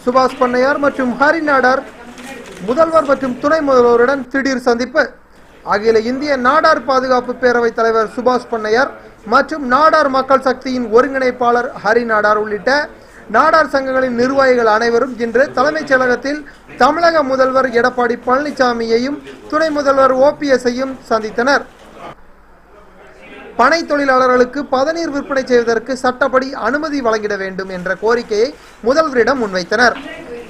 சுபாஷ் பண்ணையார் மற்றும் ஹரி நாடார் முதல்வர் மற்றும் துணை முதல்வருடன் திடீர் சந்திப்பு. அகில இந்திய நாடார் பாதுகாப்பு பேரவைத் தலைவர் சுபாஷ் பண்ணையார் மற்றும் நாடார் மக்கள் சக்தியின் ஒருங்கிணைப்பாளர் ஹரி நாடார் உள்ளிட்ட நாடார் சங்கங்களின் நிர்வாகிகள் அனைவரும் இன்று தலைமைச் செயலகத்தில் தமிழக முதல்வர் எடப்பாடி பழனிசாமியையும் துணை முதல்வர் OPS-ஐயும் சந்தித்தனர். பனை தொழிலாளர்களுக்கு பதநீர் விற்பனை செய்வதற்கு சட்டப்படி அனுமதி வழங்கிட வேண்டும் என்ற கோரிக்கையை முதல்வரிடம் முன்வைத்தனர்.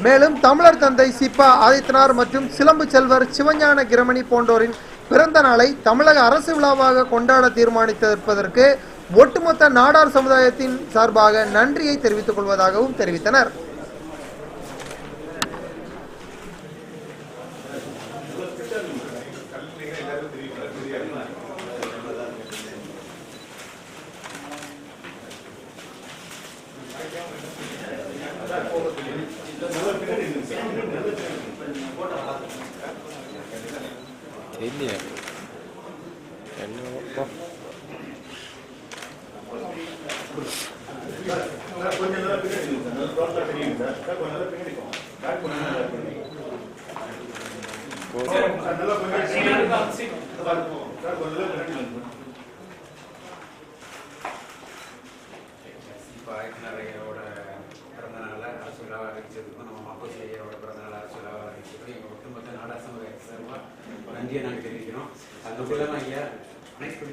மேலும் தமிழர் தந்தை சிப்பா ஆதித்தனார் மற்றும் சிலம்பு செல்வர் சிவஞான கிரமணி போன்றோரின் பிறந்த நாளை தமிழக அரசு விழாவாக கொண்டாட தீர்மானித்திருப்பதற்கு ஒட்டுமொத்த நாடார் சமுதாயத்தின் சார்பாக நன்றியை தெரிவித்துக் கொள்வதாகவும் தெரிவித்தனர். நன்றியை நாங்கள் தெரிவிக்கிறோம். அது மட்டும் இல்லாமல் ஐயா அனைத்து